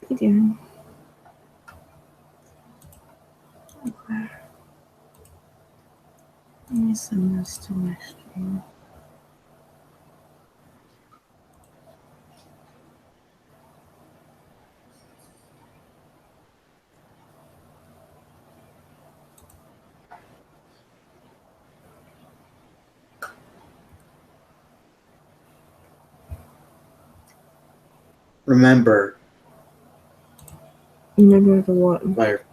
Hey, Darren. Okay. Let me send this to my stream. Remember the what? Fire.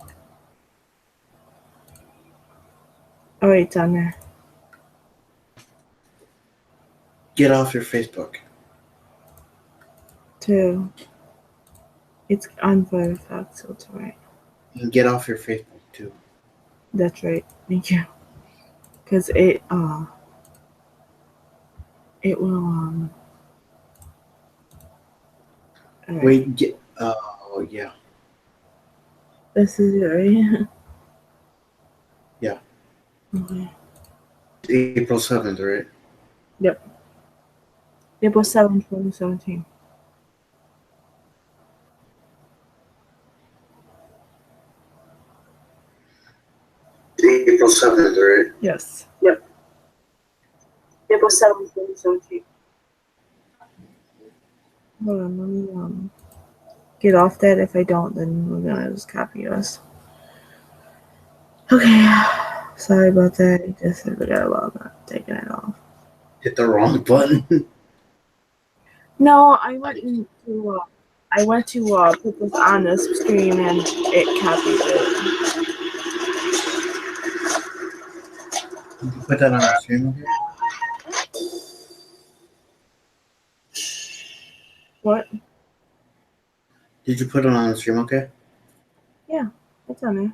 Oh, wait, it's on there. Get off your Facebook. 2. It's on Firefox, so it's alright. And get off your Facebook too. That's right. Thank you. Because it will, right. Wait, oh, yeah. This is it, right? Yeah. Okay. April 7th, right? Yep. April 7th, 2017. April 7th, right? Yes. Yep. April 7th, 2017. Hold on, let me get off that. If I don't, then we're gonna just copy us. Okay. Sorry about that. I just forgot about not taking it off. Hit the wrong button. No, I went to put this on this screen and it copied it. Did you put that on the stream, okay? What? Did you put it on the stream, okay? Yeah, it's on there.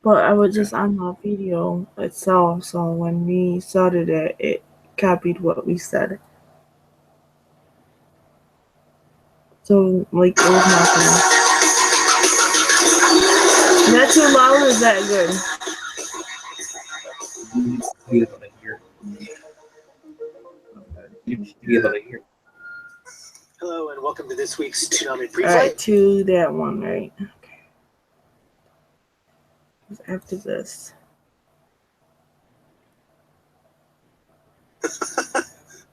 But I was just on the video itself, so when we started it, it copied what we said. So, like, it was nothing. Is that too loud or is that good? Be able to hear. Be able to hear. Hello and welcome to this week's Tsunami Preview. Alright, to that one, right? Okay. After this.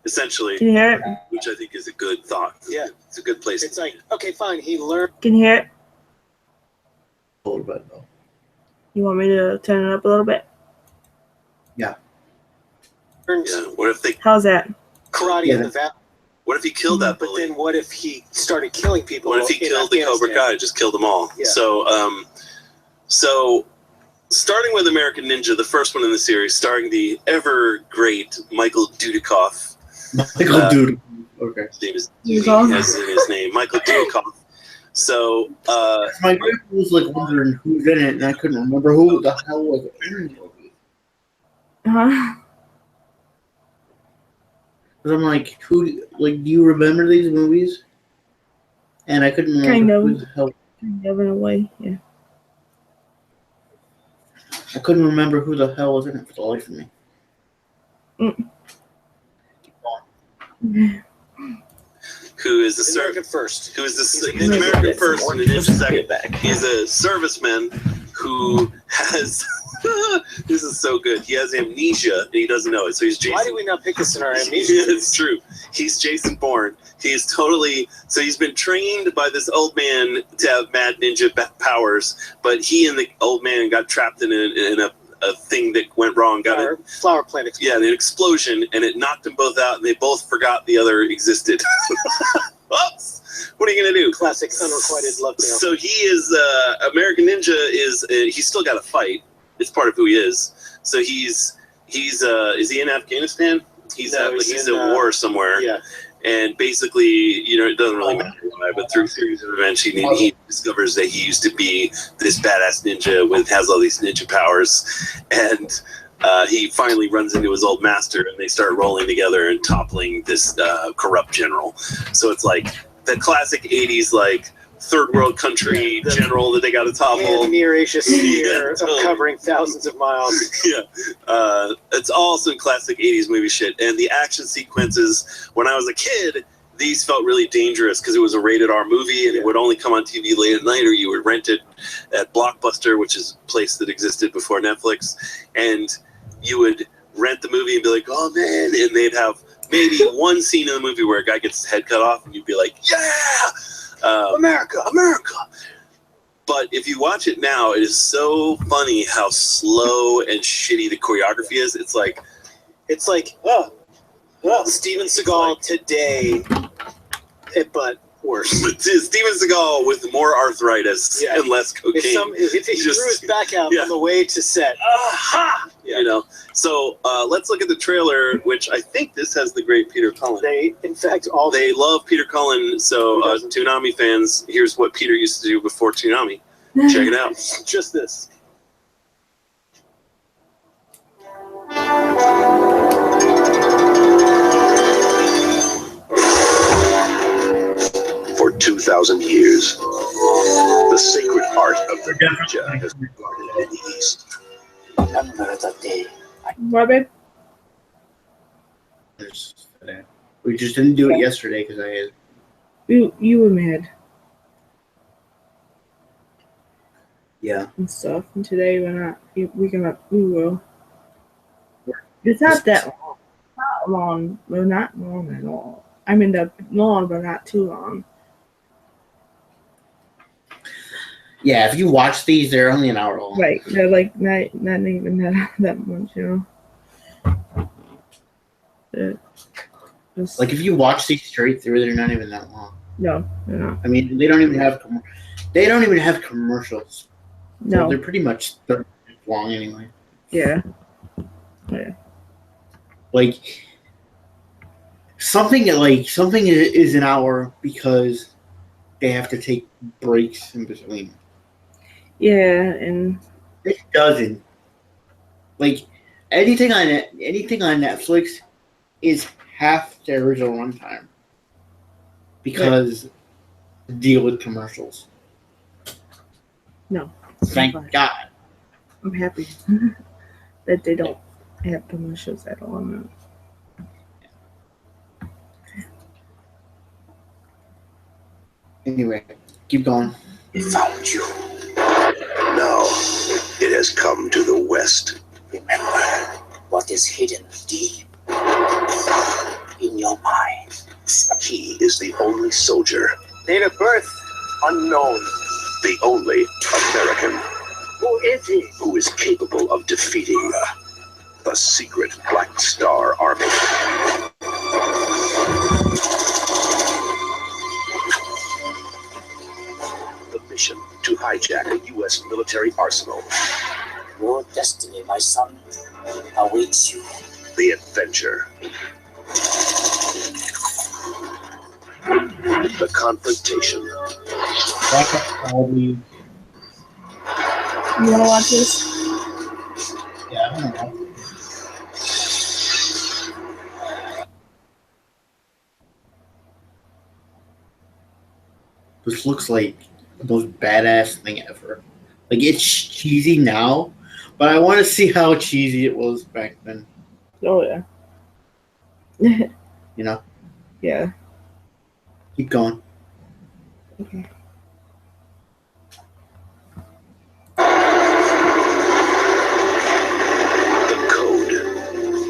Essentially, Can you hear it? which I think is a good thought. Yeah. It's a good place. It's like, okay, fine, he learned. Can you hear it? A little bit, though. You want me to turn it up a little bit? Yeah. What if they? How's that? Karate in the valley. What if he killed that But bully? then what if he started killing people? What if he killed the Cobra Kai? Just killed them all. Yeah. So starting with American Ninja, the first one in the series, starring the ever great Michael Dudikoff. Michael Dude. Okay. His name is Dudikoff? as in his name, Michael Dudikoff. So My grandpa was like wondering who's in it, and I couldn't remember who the hell was in the movie. Huh? Because I'm like, do you remember these movies? And I couldn't remember Kind of. who the hell. Kind of in a way, yeah. I couldn't remember who the hell was in it for the life of me. who is the American first. Who is the American first and the Ninja second. He's a serviceman who has this is so good. He has amnesia and he doesn't know it. So he's Jason. Why did we not pick this in our amnesia? It's true. He's Jason Bourne. He's totally he's been trained by this old man to have mad ninja powers, but he and the old man got trapped in a thing that went wrong. Flower plant explosion. Yeah, an explosion, and it knocked them both out, and they both forgot the other existed. Oops! What are you gonna do? Classic unrequited love tale. So he is American Ninja is he's still got to fight. It's part of who he is. So is he in Afghanistan? He's in war somewhere. Yeah. And basically, it doesn't really matter why, but through a series of events, he discovers that he used to be this badass ninja has all these ninja powers, and he finally runs into his old master, and they start rolling together and toppling this corrupt general. So it's like the classic '80s, like third world country general that they got to topple. Near Asia sphere covering thousands of miles. Yeah, it's all some classic '80s movie shit, and the action sequences. When I was a kid, these felt really dangerous because it was a rated R movie and it would only come on TV late at night, or you would rent it at Blockbuster, which is a place that existed before Netflix, and you would rent the movie and be like, oh man, and they'd have maybe one scene in the movie where a guy gets his head cut off and you'd be like, yeah, America. But if you watch it now, it is so funny how slow and shitty the choreography is. It's like Steven Seagal today, but worse. Steven Seagal with more arthritis and less cocaine. If he threw his back out on the way to set. Aha! You know. So let's look at the trailer, which I think this has the great Peter Cullen. They love Peter Cullen. So Toonami fans, here's what Peter used to do before Toonami. Check it out. Just this. For 2,000 years, the sacred art of the ninja has been guarded in the East. Remember the day. What, babe? We just didn't do it yesterday because I had. You were mad. Yeah. And stuff. And today we're not. We will. It's not that long. Not long. Well, not long at all. I mean, long, but not too long. Yeah, if you watch these, they're only an hour long. Right. They're like not even that much, you know. Like if you watch these straight through, they're not even that long. No, they're not. I mean, they don't even have commercials. No, so they're pretty much 30 minutes long anyway. Yeah. Like something is an hour because they have to take breaks in between. Yeah, and It doesn't. Like anything on Netflix is half the original runtime because deal with commercials. No. Thank God. I'm happy that they don't have commercials at all now. Anyway, keep going. We found you. Now, it has come to the West. Remember what is hidden deep in your mind. He is the only soldier, Date of birth unknown. the only American Who is he? who is capable of defeating the secret Black Star Army. The mission to hijack a U.S. military arsenal. Your destiny, my son, awaits you. The adventure. The confrontation. You wanna watch this? Yeah, I don't know. This looks like the most badass thing ever. Like it's cheesy now, but I want to see how cheesy it was back then. Oh yeah. You know, Yeah. keep going. Okay. The code.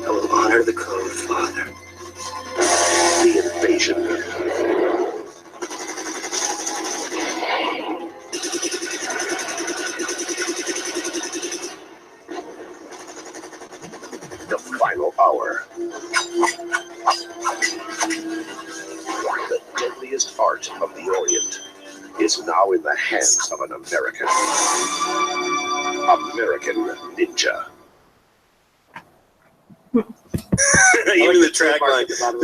I will honor the code, Father. The invasion. The final hour. The deadliest art of the Orient is now in the hands of an American. American ninja. Even the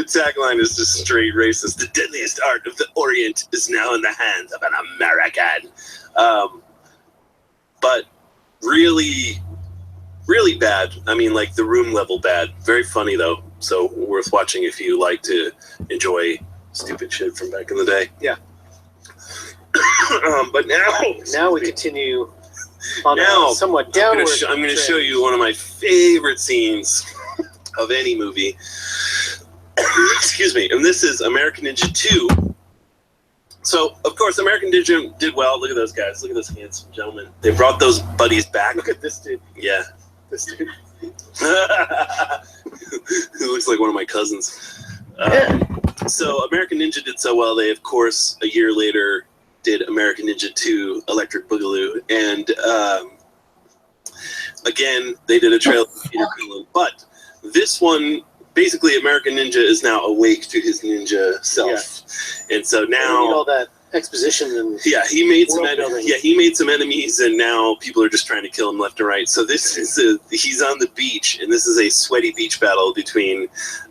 tagline is just straight racist. The deadliest art of the Orient is now in the hands of an American. But really, really bad. I mean, like the Room level bad. Very funny though, so worth watching if you like to enjoy stupid shit from back in the day. Yeah. But Now we continue on Now, a somewhat I'm downward. going to show you one of my favorite scenes of any movie. excuse me, and this is American Ninja 2. So, of course, American Ninja did well. Look at those guys. Look at those handsome gentlemen. They brought those buddies back. Look at this dude. Yeah. This dude. He looks like one of my cousins. So American Ninja did so well. They, of course, a year later did American Ninja 2 Electric Boogaloo. And again, they did a trailer for Peter Cullen. But this one, basically, American Ninja is now awake to his ninja self. Yeah. And so now... all that exposition and he made some enemies, and now people are just trying to kill him left and right. So this is he's on the beach, and this is a sweaty beach battle between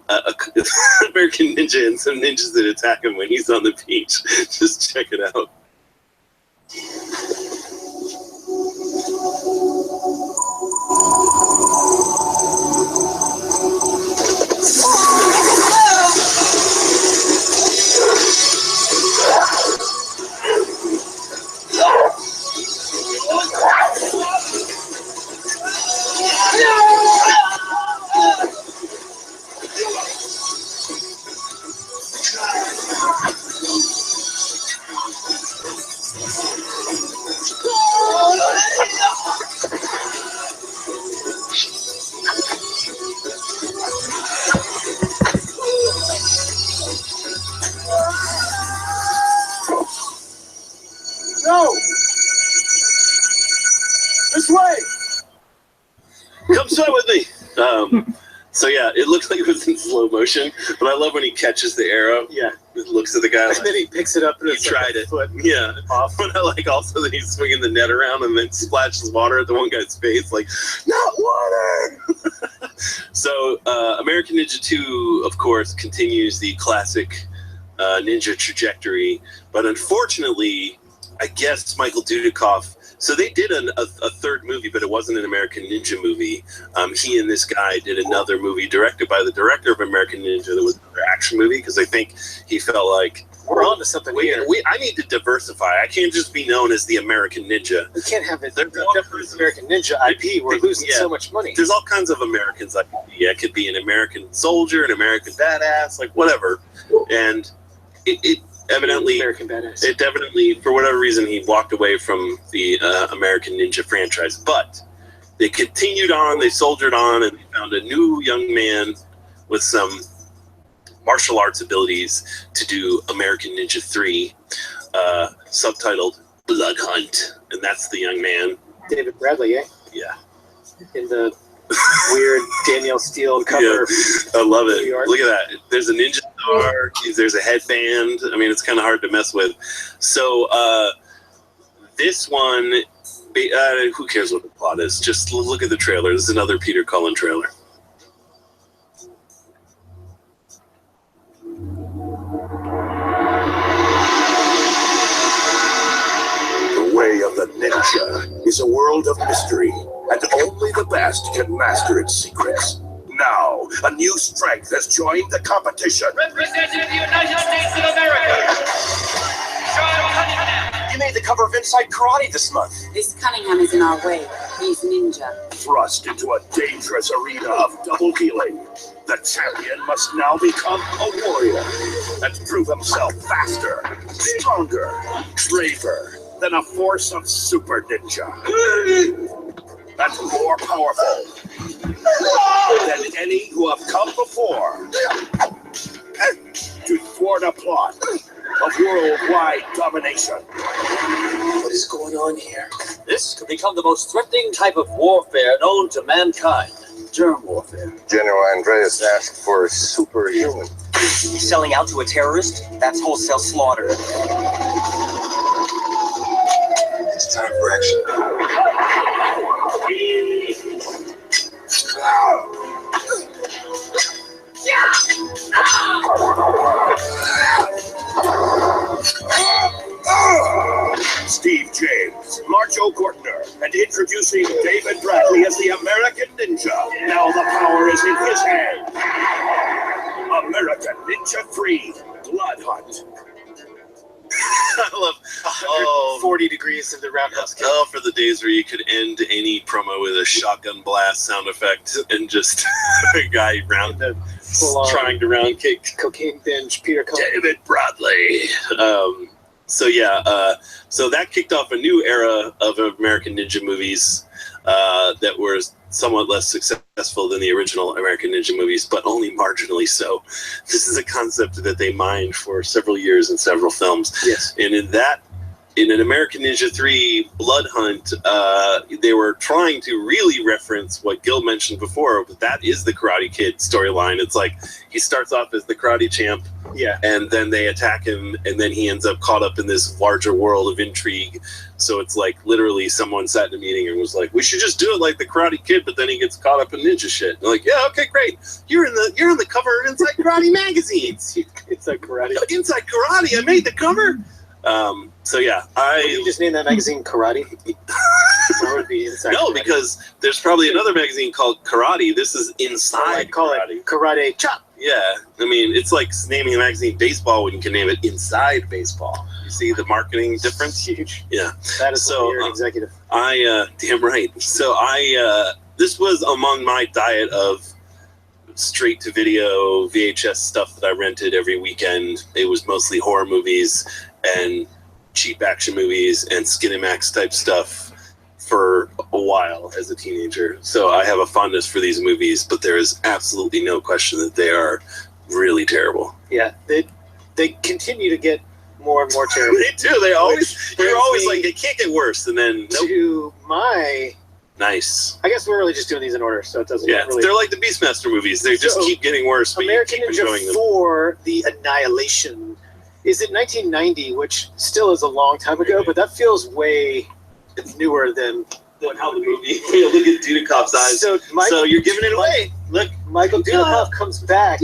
American Ninja and some ninjas that attack him when he's on the beach. Just check it out. No! This way! Come swim with me! So yeah, it looks like it was in slow motion, but I love when he catches the arrow. Yeah. It looks at the guy And then he picks it up and he it's tried it. Foot Yeah. off. But I like also that he's swinging the net around and then splashes water at the one guy's face, like, not water! So American Ninja 2, of course, continues the classic ninja trajectory, but unfortunately, I guess Michael Dudikoff. So they did a third movie, but it wasn't an American Ninja movie. He and this guy did another movie directed by the director of American Ninja that was another action movie, because I think he felt like, We're on to something here. I need to diversify. I can't just be known as the American Ninja. We can't have it. There's This American Ninja IP. We're losing so much money. There's all kinds of Americans I could be. I could be an American soldier, an American badass, like whatever. And it evidently, American badass. it definitely, for whatever reason, he walked away from the American Ninja franchise. But they continued on, they soldiered on, and they found a new young man with some martial arts abilities to do American Ninja 3, subtitled Blood Hunt. And that's the young man. David Bradley, eh? Yeah. In the weird Danielle Steele cover. Yeah, I love New it. York. Look at that. There's a ninja star. There's a headband. I mean, it's kind of hard to mess with. So this one, who cares what the plot is? Just look at the trailer. This is another Peter Cullen trailer. The way of the ninja is a world of mystery, and only the best can master its secrets. Now, a new strength has joined the competition. Representing the United States of America, Sean Cunningham. You made the cover of Inside Karate this month. This Cunningham is in our way. He's ninja. Thrust into a dangerous arena of double dealing, the champion must now become a warrior and prove himself faster, stronger, braver than a force of super ninja. And more powerful than any who have come before to thwart a plot of worldwide domination. What is going on here? This could become the most threatening type of warfare known to mankind. Germ warfare. General Andreas asked for a superhuman. Selling out to a terrorist? That's wholesale slaughter. It's time for action. Steve James, Marjo Gortner, and introducing David Bradley as the American Ninja. Now the power is in his hand. American Ninja 3, Blood Hunt. I love 140 degrees in the roundhouse kick. Oh, for the days where you could end any promo with a shotgun blast sound effect and just a guy round Full-on trying to round kick cocaine binge Peter Cullen. David Bradley. So that kicked off a new era of American Ninja movies that were somewhat less successful than the original American Ninja movies, but only marginally so. This is a concept that they mined for several years in several films. Yes. And in an American Ninja 3 Blood Hunt, they were trying to really reference what Gil mentioned before, but that is the Karate Kid storyline. It's like he starts off as the karate champ, Yeah. and then they attack him, and then he ends up caught up in this larger world of intrigue. So it's like literally someone sat in a meeting and was like, "We should just do it like the Karate Kid," but then he gets caught up in ninja shit. And like, yeah, okay, great. You're on the cover of Inside Karate magazines. It's like karate. Inside Karate, I made the cover. So yeah, You just named that magazine Karate? That would be Inside no, Karate. because there's probably another magazine called Karate. This is Inside call Karate. it Karate Chop. Yeah, I mean, it's like naming a magazine baseball when you can name it Inside Baseball. You see the marketing difference? Huge. Yeah. That is So, you're an executive. Damn right. So this was among my diet of straight to video VHS stuff that I rented every weekend. It was mostly horror movies and cheap action movies and Skinemax type stuff for a while as a teenager. So I have a fondness for these movies, but there is absolutely no question that they are really terrible. Yeah, they continue to get more and more terrible. They do. They're always like, it can't get worse. And then, nope. To my... Nice. I guess we're really just doing these in order, so it doesn't Yeah, really... they're like the Beastmaster movies. They just keep getting worse, but American you keep enjoying Ninja them. 4, The Annihilation, is in 1990, which still is a long time ago, but that feels way newer than How the movie. Look at Dudikov's eyes. So you're giving it away. Look, Michael Dudikoff comes back.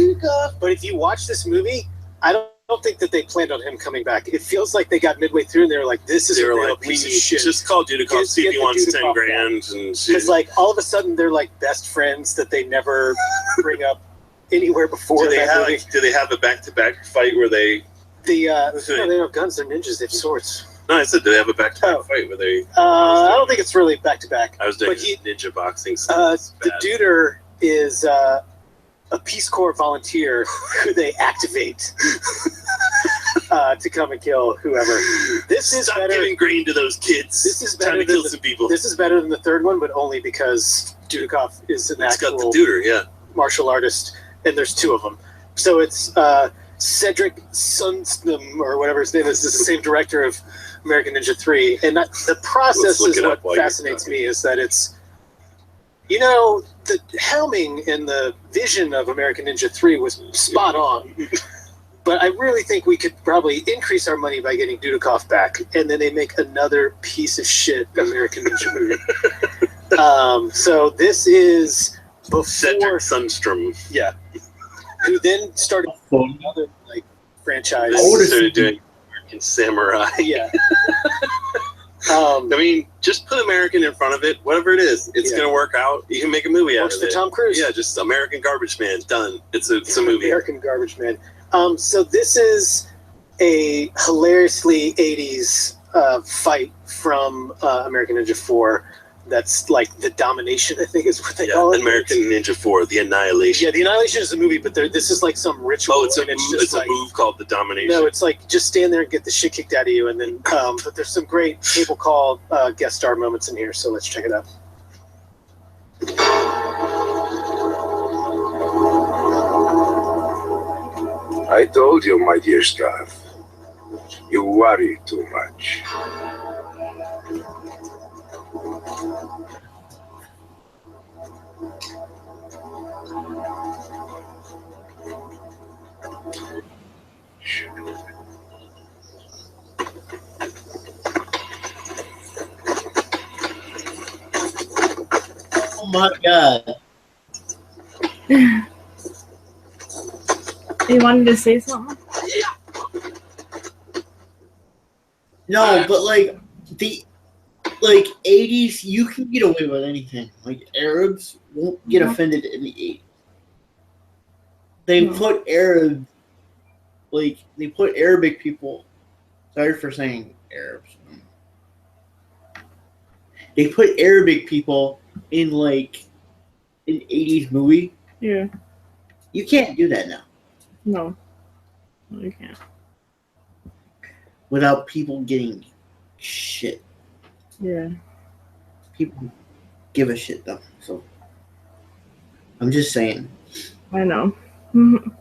But if you watch this movie, I don't think that they planned on him coming back. It feels like they got midway through and they were like, "This is a real piece of shit." Just call Dudikoff, see if he wants Dudikoff 10 grand. And because like all of a sudden they're like best friends that they never bring up anywhere before. Do they have a back-to-back fight where they? No, they don't have guns. They're ninjas. They have swords. No, I said, do they have a back-to-back fight where they? I don't think it's really back-to-back. I was doing ninja boxing. The Duder is a Peace Corps volunteer who they activate to come and kill whoever. This is better. Giving grain to those kids. This is trying better to kill some people. This is better than the third one, but only because Dudikoff is an actual got the Duder, yeah. martial artist, and there's two of them. So it's Cedric Sunsnum, or whatever his name is the same director of American Ninja 3. And the process is what fascinates me, is that it's, the helming and the vision of American Ninja 3 was spot on. But I really think we could probably increase our money by getting Dudikoff back, and then they make another piece of shit American Ninja movie. So this is before Cedric Sundstrom. Yeah. Who then started another franchise. Started doing American Samurai. Yeah. I mean, just put American in front of it. Whatever it is, it's gonna work out. You can make a movie out of it. Tom Cruise. Yeah, just American Garbage Man. Done. It's a movie. American Garbage Man. So this is a hilariously 80s fight from American Ninja 4. That's like the Domination, I think is what they call it. American Ninja 4, The Annihilation. Yeah, The Annihilation is a movie, but this is like some ritual. Oh, it's a move called The Domination. No, it's like just stand there and get the shit kicked out of you, and then. But there's some great cable call guest star moments in here, so let's check it out. I told you, my dear Strath, you worry too much. Oh my god. You wanted to say something? No, but like the 80s, you can get away with anything. Like Arabs won't get offended in the 80s. They put Arabic people. Sorry for saying Arabs. They put Arabic people in an 80s movie. Yeah. You can't do that now No, you can't. without people getting shit. Yeah. People give a shit though. So I'm just saying. I know. Mhm.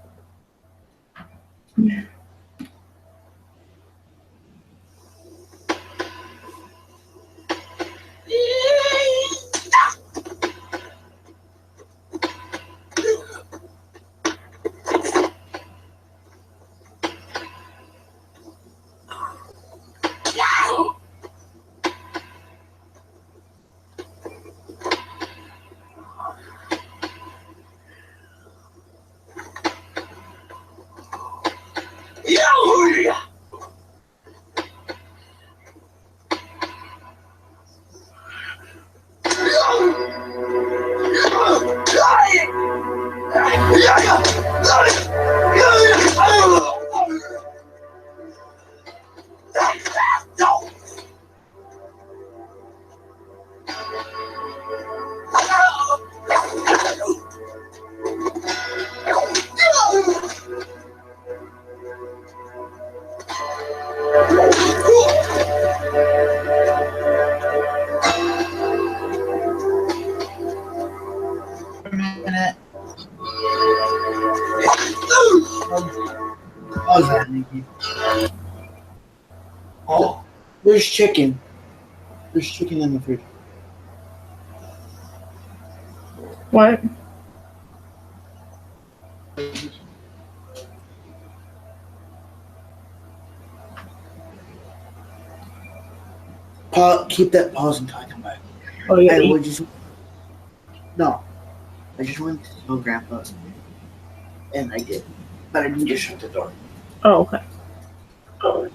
Oh, there's chicken. There's chicken in the fridge. What? Keep that pause until I come back. Oh, yeah. I just wanted to tell Grandpa, and I did, but I didn't just shut the door. Oh, okay. Okay.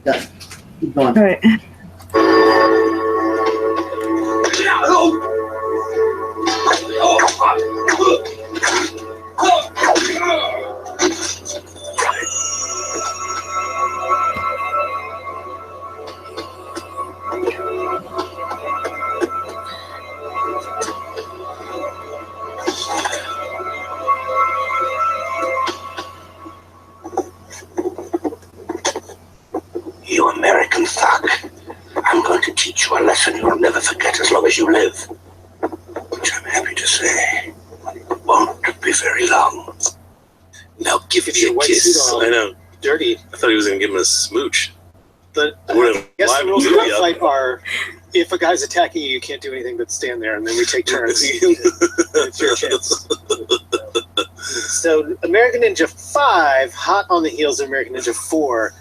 Done. Keep going. All right. You American thug. I'm going to teach you a lesson you'll never forget as long as you live. Which I'm happy to say won't be very long. Now give Get me your a white kiss. suit on. I know. Dirty. I thought he was going to give him a smooch. But I Would've guess the livened rules of me that up. fight are: if a guy's attacking you, you can't do anything but stand there, and then we take turns. It's your chance. So, American Ninja 5, hot on the heels of American Ninja 4,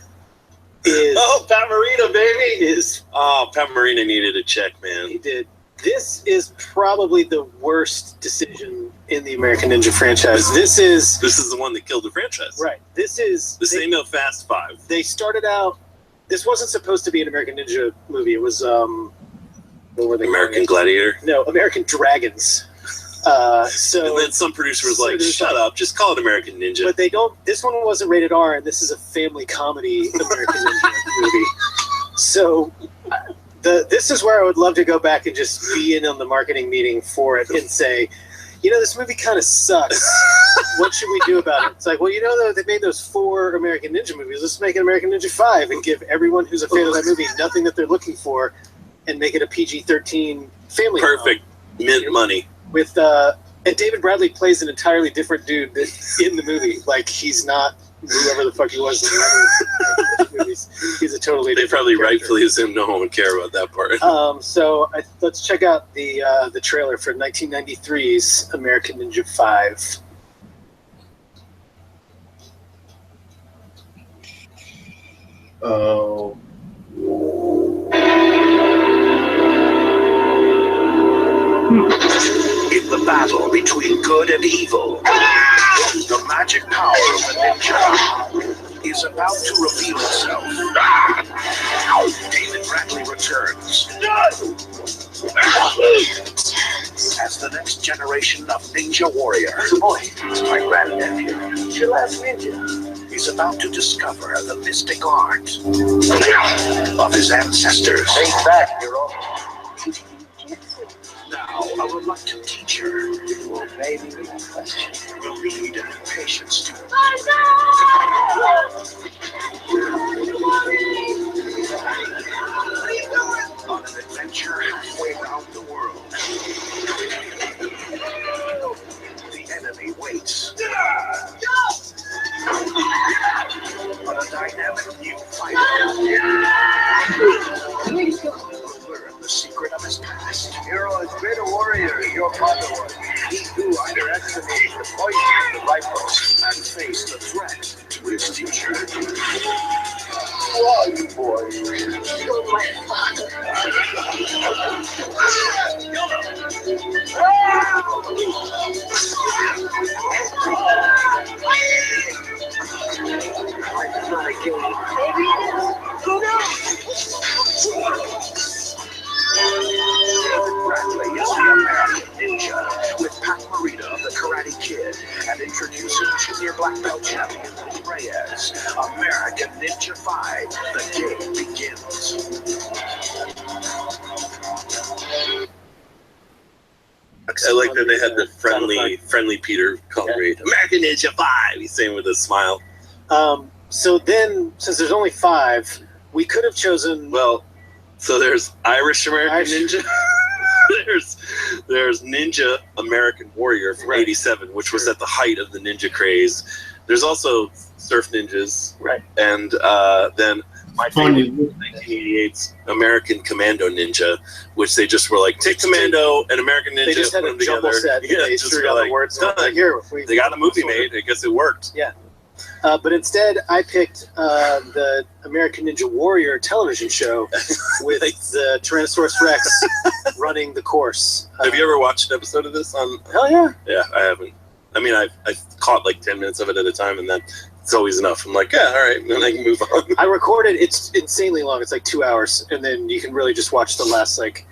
is Oh, Pat Morita, baby! is Oh, Pat Morita needed a check, man. he did. This is probably the worst decision in the American Ninja franchise. This is the one that killed the franchise. right. This Ain't no Fast Five. they started out. This wasn't supposed to be an American Ninja movie. It was what were they? American calling Gladiator. it? No, American Dragons. So And then some producer was like, "Shut up, just call it American Ninja." but they don't. This one wasn't rated R, and this is a family comedy American Ninja movie. So, this is where I would love to go back and just be in on the marketing meeting for it and say, you know, this movie kind of sucks. What should we do about it? It's like, well, you know, they made those 4 American Ninja movies. Let's make an American Ninja 5 and give everyone who's a fan of that movie nothing that they're looking for, and make it a PG-13 family. Perfect. Mint money. With and David Bradley plays an entirely different dude in the movie. Like, he's not whoever the fuck he was in the other movies. He's a totally They different probably character. rightfully assume no one would care about that part. So let's check out the trailer for 1993's American Ninja 5. Oh. In the battle between good and evil, the magic power of the ninja is about to reveal itself. David Bradley returns as the next generation of ninja warrior. Boy, it's my grandnephew. It's your last ninja. He's about to discover the mystic art of his ancestors. Take back, hero. Now, a reluctant teacher Well, maybe we can question. will lead a patient student on an adventure halfway around the world. The enemy waits. But a dynamic new fighter will learn the secret of his past. Hero has been a warrior. Your father was. He too underestimated the poison of the rifle. And face the threat to his future. Who are you, boy? You're my father. It's not a game. Maybe it is. Who knows? David Bradley is the American Ninja with Pat Morita of the Karate Kid and introducing junior black belt champion Lee Reyes. American Ninja 5. The game begins. I like that they had the friendly Peter calling me American Ninja 5. He's saying with a smile. So then, since there's only 5, we could have chosen. Well, so there's Irish American Ninja. there's Ninja American Warrior from '87, which was at the height of the ninja craze. There's also Surf Ninjas, Right. And then my favorite 1988's American Commando Ninja, which they just were like, take Commando and American Ninja, They just had put a them jumble together. set. They just threw were down like, the words. done. Like, here, They got a movie made. I guess it worked. Yeah. But instead, I picked the American Ninja Warrior television show with the Tyrannosaurus Rex running the course. Have you ever watched an episode of this on? Hell yeah. Yeah, I haven't. I mean, I've caught like 10 minutes of it at a time, and then it's always enough. I'm like, yeah, all right, and then I can move on. I recorded. It's insanely long. It's like 2 hours, and then you can really just watch the last like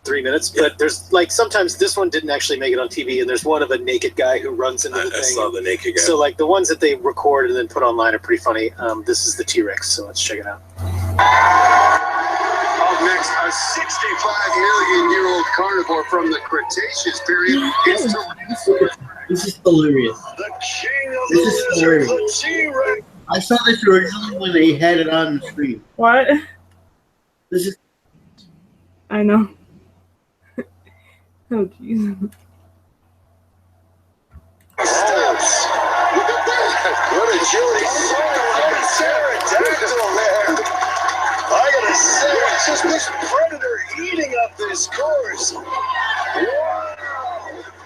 3 minutes. Yeah. But there's like sometimes this one didn't actually make it on TV, and there's one of a naked guy who runs into the I thing. saw the naked guy. So like the ones that they record and then put online are pretty funny. This is the T-Rex, so let's check it out. Up next, a 65-million-year-old carnivore from the Cretaceous period is Tyrannosaurus. This is hilarious. The king of This the is lizards, hilarious. the T-Rex. I saw this originally when they had it on the screen. What? This is I know. Oh, jeez. What agility. Pterodactyl there. I gotta say, it's just this predator eating up this course. Wow.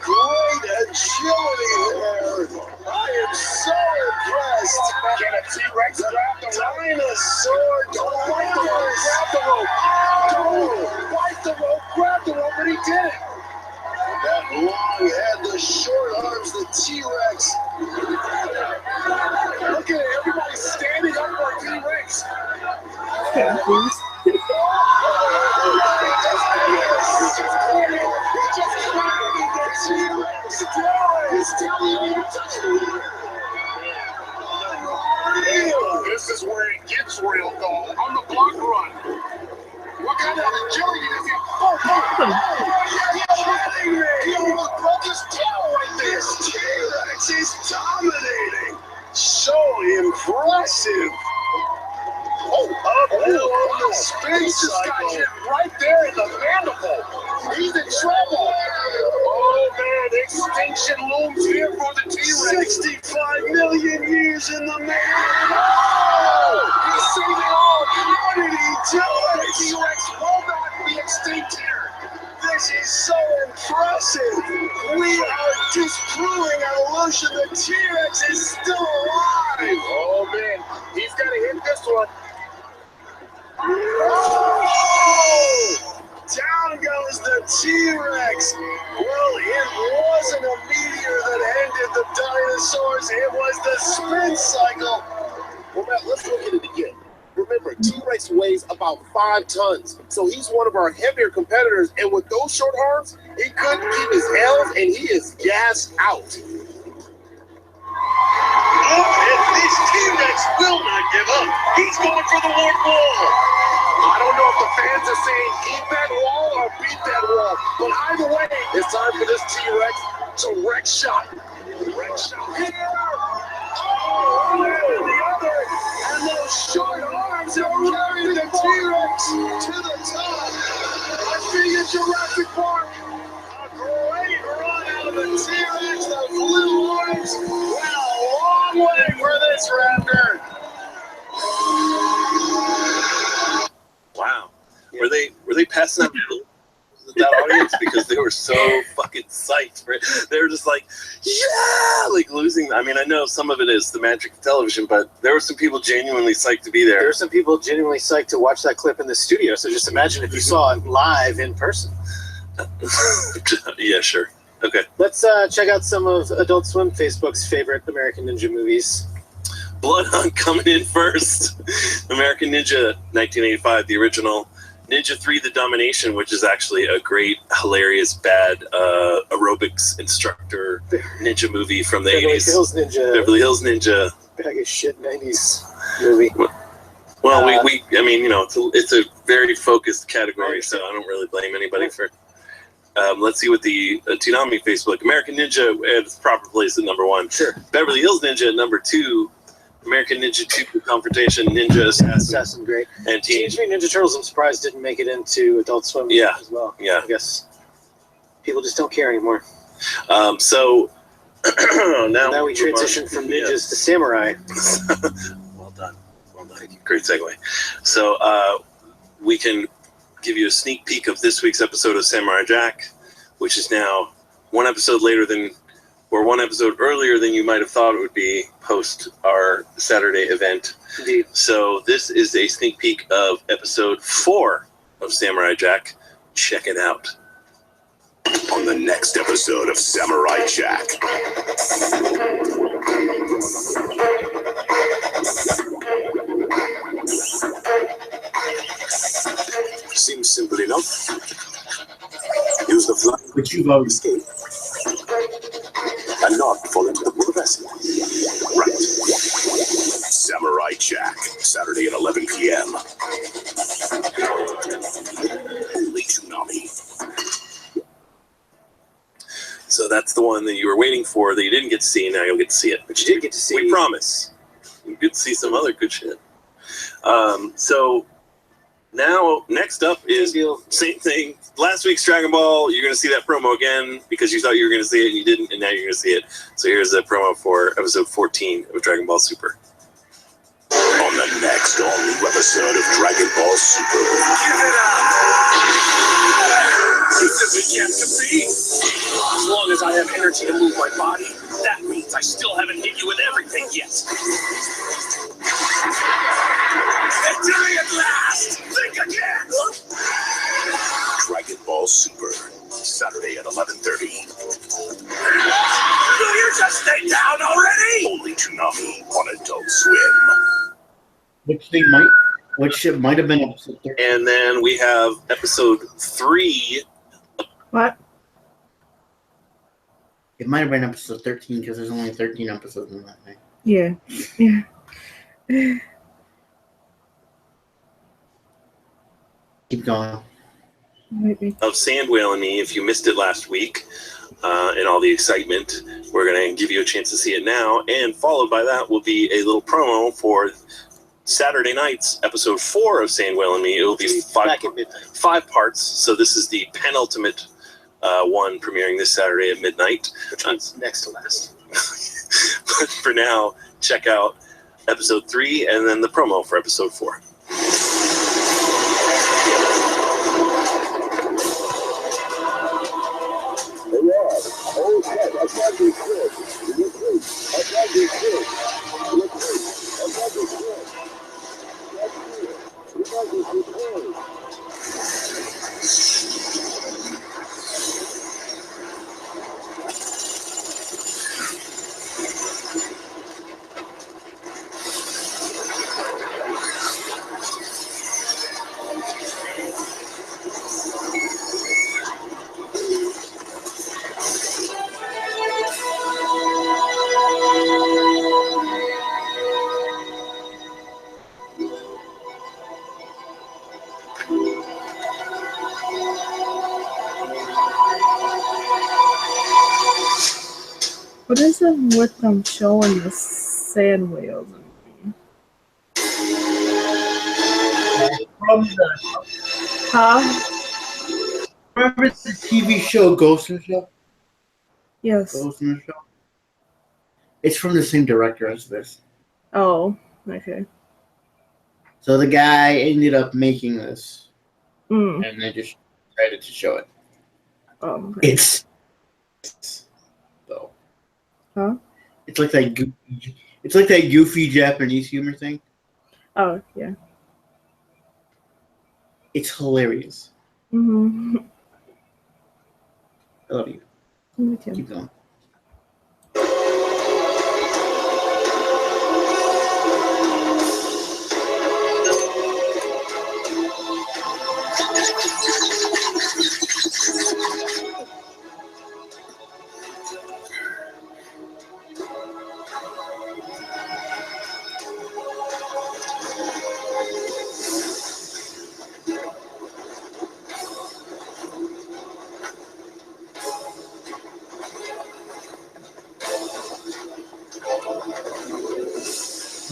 Great agility there. I am so impressed. Can a T-Rex grab the dinosaur? Don't bite the rope. Grab the rope. Don't bite the rope. Grab the rope, and he did it. That long head, the short arms, the T-Rex. Look at it. Everybody's standing up for T-Rex. This is where it gets real, though. On the block run. What kind of agility does he have? You're kidding me! He almost broke his tail right there. This T-Rex is dominating. So impressive. Up on the spin cycle. Right there in the mandible. He's in trouble. Oh, man, extinction looms here for the T-Rex. 65 million years in the making. Oh, he's seen it all. What did he do? The T-Rex will not be extinct here. This is so impressive. We are disproving evolution. The T-Rex is still alive. Oh, man, he's got to hit this one. Oh! Down goes the T-Rex. Well, it wasn't a meteor that ended the dinosaurs. It was the spin cycle. Well, Matt, let's look at it again. Remember, T-Rex weighs about 5 tons, so he's one of our heavier competitors, and with those short arms, he couldn't keep his L's, and he is gassed out. And this T-Rex will not give up. He's going for the fourth wall. I don't know if the fans are saying eat that wall or beat that wall, but either way, it's time for this T-Rex to wreck shop. Wreck shop here. Oh, the other, and those short arms are carrying the T-Rex to the top. Like being in Jurassic Park. A great run out of the T-Rex. Those little arms went a long way for this raptor. Wow. Were they passing out medals to that audience because they were so fucking psyched for it? They were just like, yeah, like losing. I mean, I know some of it is the magic of television, but there were some people genuinely psyched to be there. There were some people genuinely psyched to watch that clip in the studio. So just imagine if you saw it live in person. Yeah, sure. Okay. Let's check out some of Adult Swim Facebook's favorite American Ninja movies. Blood Hunt coming in first. American Ninja 1985, the original. Ninja 3, The Domination, which is actually a great, hilarious, bad aerobics instructor ninja movie from the 80s. Beverly Hills Ninja. Bag of shit 90s movie. Well, I mean, you know, it's a very focused category, so I don't really blame anybody for. Let's see what the Toonami Facebook. American Ninja at its proper place at number 1. Sure. Beverly Hills Ninja at number 2. American Ninja 2 Confrontation, Ninja Assassin, great. And Teenage Mutant Ninja Turtles, I'm surprised didn't make it into Adult Swim as well. Yeah. I guess people just don't care anymore. So now we transition from ninjas to samurai. Well done. Great segue. So we can give you a sneak peek of this week's episode of Samurai Jack, which is now one episode earlier than you might have thought it would be post our Saturday event. Indeed. So this is a sneak peek of episode 4 of Samurai Jack. Check it out. On the next episode of Samurai Jack. Seems simple enough. Use the fly, But you've always escape, and not fall into the pool of acid. Right. Samurai Jack, Saturday at 11 p.m. Only Toonami. So that's the one that you were waiting for that you didn't get to see. Now you'll get to see it. But you did get to see. We promise. You get to see some other good shit. So now next up is same thing. Last week's Dragon Ball. You're going to see that promo again because you thought you were going to see it and you didn't, and now you're going to see it. So here's the promo for episode 14 of Dragon Ball Super. On the next all-new episode of Dragon Ball Super. Give it up! This isn't yet to be. As long as I have energy to move my body, that means I still haven't hit you with everything yet. Victory at last! Think again! Dragon Ball Super, Saturday at 11:30. Will you just stay down already? Only Toonami on Adult Swim. Which it might have been episode 13. And then we have episode 3. What? It might have been episode 13 because there's only 13 episodes in that thing. Yeah. Keep going. Of Sand Whale and Me. If you missed it last week and all the excitement, we're going to give you a chance to see it now. And followed by that will be a little promo for Saturday night's episode 4 of Sand Whale and Me. It will be 5 parts. So this is the penultimate one premiering this Saturday at midnight. Which one's next to last? But for now, check out episode 3 and then the promo for episode 4. What is it with them showing the sand whales? From the, Huh? remember the TV show Ghost in the Shell? Yes. Ghost in the Shell? It's from the same director as this. Oh, okay. So the guy ended up making this, Mm. and they just decided to show it. Oh, okay. It's though. Huh? It's like that goofy. It's like that goofy Japanese humor thing. Oh, yeah. It's hilarious. Mm-hmm. I love you. Me too. Keep going.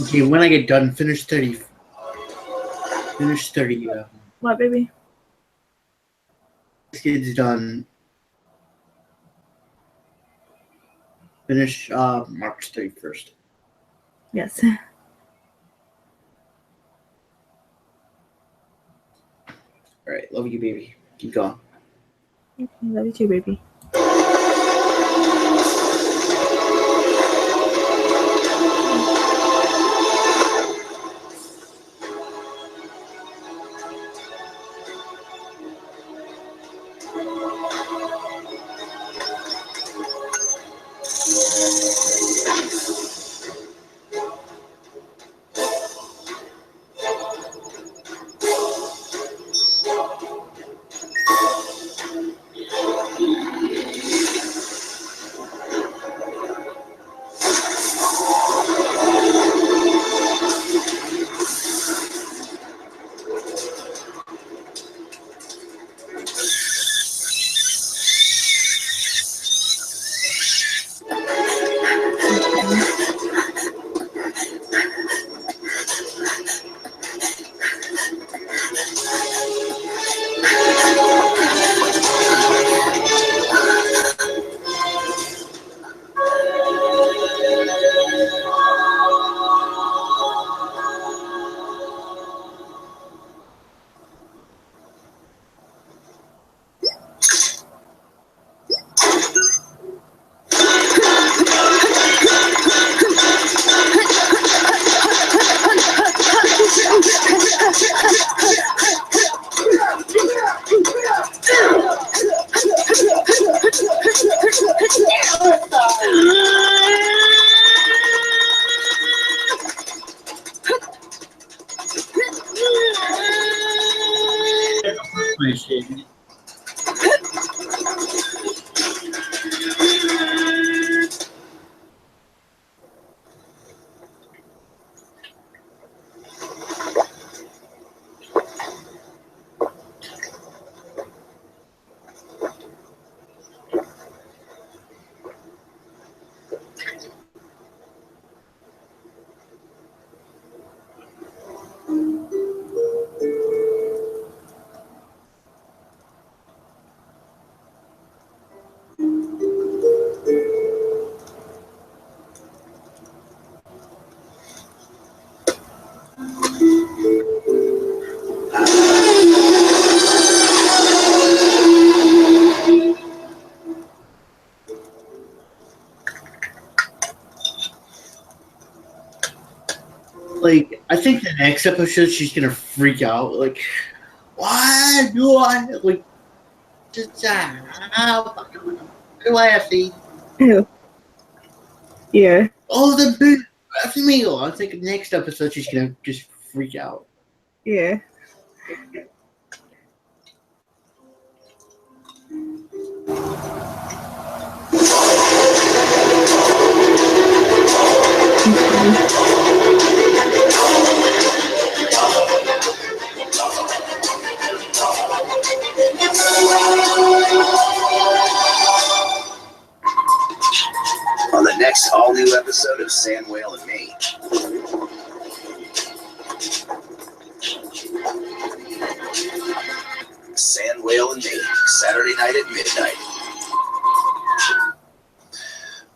Okay, when I get done, finish 30. Finish 30. What, baby? This kid's done. Finish March 31st. Yes. All right, love you, baby. Keep going. Love you too, baby. Like, I think the next episode she's gonna freak out. Like, what do I like? Just what do I have to eat? Yeah. Oh, the big happy meal. I think the next episode she's gonna just freak out. Yeah. On that next all-new episode of Sand Whale and Me. Sand Whale and Me, Saturday night at midnight.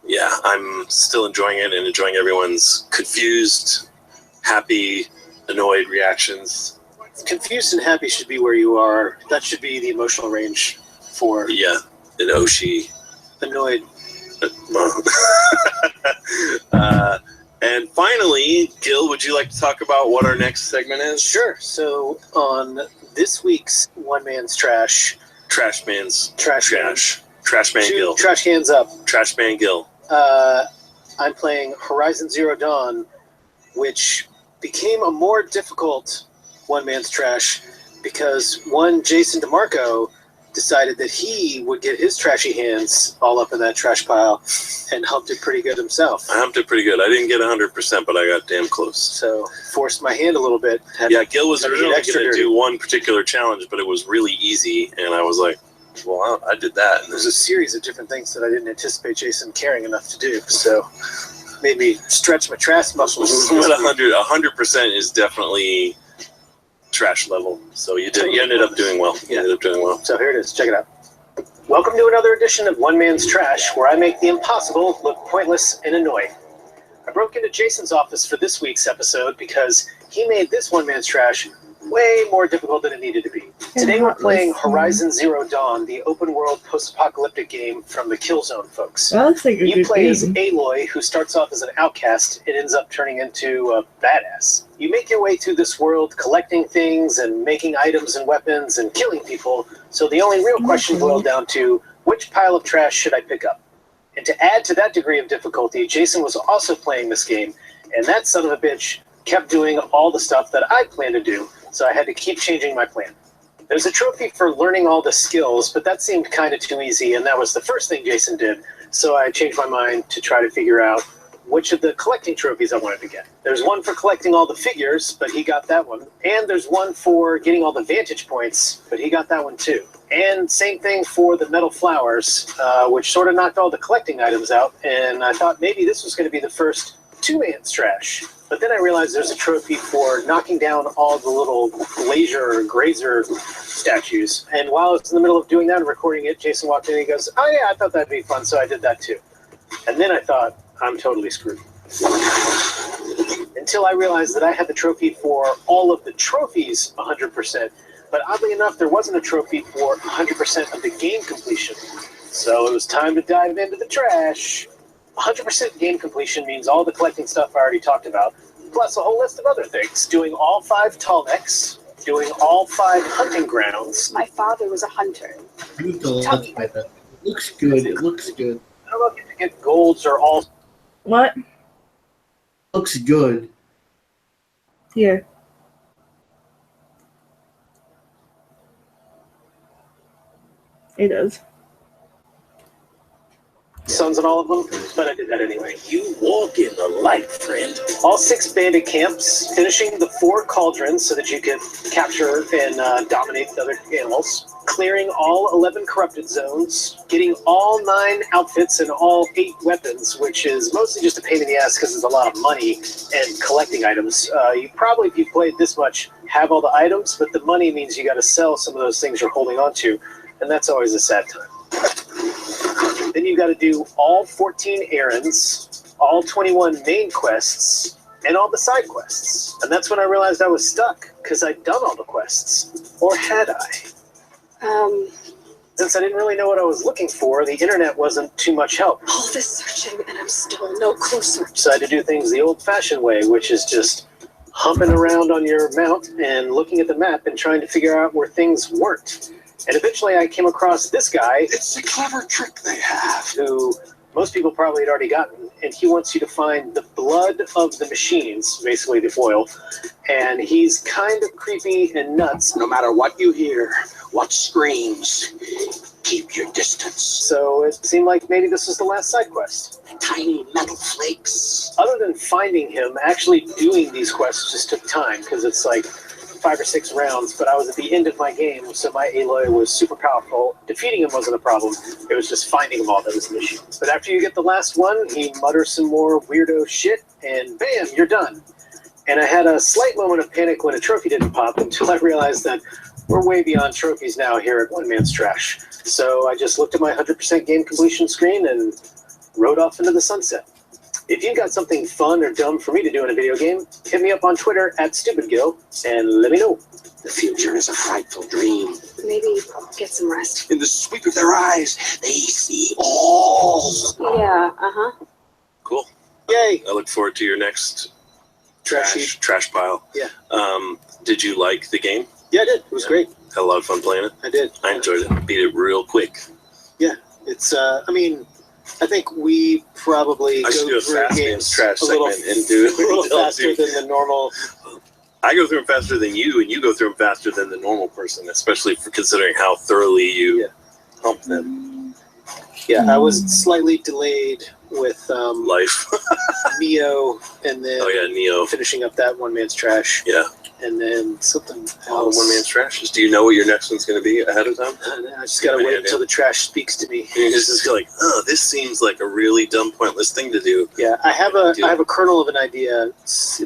Yeah, I'm still enjoying it and enjoying everyone's confused, happy, annoyed reactions. Confused and happy should be where you are. That should be the emotional range for Yeah, and Oshi. annoyed. And finally, Gil, would you like to talk about what our next segment is? Sure. So on this week's One Man's Trash, Trash Man's Trash Man Gil. Trash Hands Up. Trash Man Gil. I'm playing Horizon Zero Dawn, which became a more difficult One Man's Trash because Jason DeMarco decided that he would get his trashy hands all up in that trash pile and humped it pretty good himself. I humped it pretty good. I didn't get 100%, but I got damn close. So forced my hand a little bit. Yeah, Gil was originally going to dirty. do one particular challenge, but it was really easy, and I was like, well, I did that. And There's a series of different things that I didn't anticipate Jason caring enough to do, so made me stretch my trash muscles. but 100% is definitely trash level. So you ended up doing well. You ended up doing well. So here it is. Check it out. Welcome to another edition of One Man's Trash, where I make the impossible look pointless and annoying. I broke into Jason's office for this week's episode because he made this One Man's Trash way more difficult than it needed to be. Today we're playing Horizon Zero Dawn, the open-world post-apocalyptic game from the Killzone folks. That looks like a You good play as game. Aloy, who starts off as an outcast and ends up turning into a badass. You make your way through this world, collecting things and making items and weapons and killing people, so the only real question boiled down to, which pile of trash should I pick up? And to add to that degree of difficulty, Jason was also playing this game, and that son of a bitch kept doing all the stuff that I planned to do, so I had to keep changing my plan. There's a trophy for learning all the skills, but that seemed kind of too easy, and that was the first thing Jason did, so I changed my mind to try to figure out which of the collecting trophies I wanted to get. There's one for collecting all the figures, but he got that one, and there's one for getting all the vantage points, but he got that one too. And same thing for the metal flowers, which sort of knocked all the collecting items out, and I thought maybe this was going to be the first two-man's trash. But then I realized there's a trophy for knocking down all the little glazier or grazer statues. And while I was in the middle of doing that and recording it, Jason walked in and he goes, oh yeah, I thought that'd be fun, so I did that too. And then I thought, I'm totally screwed. Until I realized that I had the trophy for all of the trophies 100%. But oddly enough, there wasn't a trophy for 100% of the game completion. So it was time to dive into the trash. 100% game completion means all the collecting stuff I already talked about, plus a whole list of other things. Doing all 5 tall necks, doing all 5 hunting grounds. My father was a hunter. You have to let's play that. It looks good. It looks good. I don't know if you get golds or all. What? Looks good. Here. It does. Sons and all of them, but I did that anyway. You walk in the light, friend. All 6 bandit camps, finishing the 4 cauldrons so that you can capture and dominate the other animals, clearing all 11 corrupted zones, getting all 9 outfits and all 8 weapons, which is mostly just a pain in the ass because it's a lot of money and collecting items. You probably, if you've played this much, have all the items, but the money means you got to sell some of those things you're holding on to, and that's always a sad time. Then you got to do all 14 errands, all 21 main quests, and all the side quests. And that's when I realized I was stuck, because I'd done all the quests. Or had I? Since I didn't really know what I was looking for, the internet wasn't too much help. All this searching, and I'm still no closer. So I had to do things the old-fashioned way, which is just humping around on your mount and looking at the map and trying to figure out where things weren't. And eventually I came across this guy. It's a clever trick they have. Who most people probably had already gotten, and he wants you to find the blood of the machines, basically the oil, and he's kind of creepy and nuts. No matter what you hear, what screams, keep your distance. So it seemed like maybe this was the last side quest. Tiny metal flakes. Other than finding him, actually doing these quests just took time, because it's like 5 or 6 rounds, but I was at the end of my game, so my Aloy was super powerful. Defeating him wasn't a problem. It was just finding them all that was an issue. But after you get the last one, he mutters some more weirdo shit, and bam, you're done. And I had a slight moment of panic when a trophy didn't pop until I realized that we're way beyond trophies now here at One Man's Trash. So I just looked at my 100% game completion screen and rode off into the sunset. If you've got something fun or dumb for me to do in a video game, hit me up on Twitter at StupidGil and let me know. The future is a frightful dream. Maybe get some rest. In the sweep of their eyes, they see all. Yeah, Cool. Yay! I look forward to your next Trash pile. Yeah. Did you like the game? Yeah, I did. It was great. Had a lot of fun playing it. I did. I enjoyed it. Beat it real quick. Yeah, it's. I mean, I think we probably I should do a through fast games man's trash a little, segment and do a little faster than the normal. I go through them faster than you, and you go through them faster than the normal person, especially for considering how thoroughly you hump them. Yeah, I was slightly delayed with Life. Neo, and then Neo. finishing up that One Man's Trash. Yeah. And then something Oh, else. One Man's Trash. Do you know what your next one's going to be ahead of time? I just gotta wait until the trash speaks to me. You're just like, oh, this seems like a really dumb, pointless thing to do. Yeah, I have a kernel of an idea,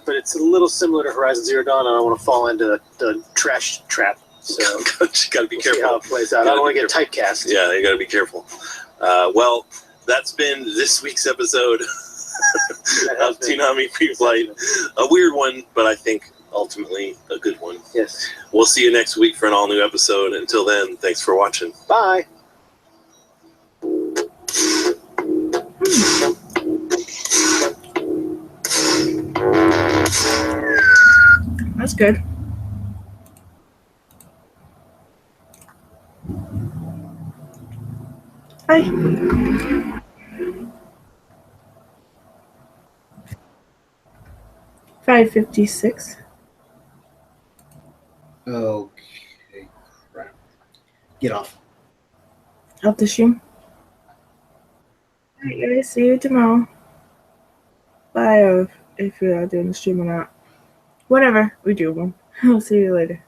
but it's a little similar to Horizon Zero Dawn, and I don't want to fall into the trash trap. So you got to be we'll careful see how it plays out. I don't want to get typecast. Yeah, you got to be careful. Well, that's been this week's episode of Toonami Pre-Flight. A weird one, but I think ultimately a good one. Yes. We'll see you next week for an all-new episode. Until then, thanks for watching. Bye. That's good. Hi. $5.56. Okay, crap. Get off. Off the stream. Alright, guys. See you tomorrow. Bye. If you're not doing the stream or not. Whatever. We do one. I'll see you later.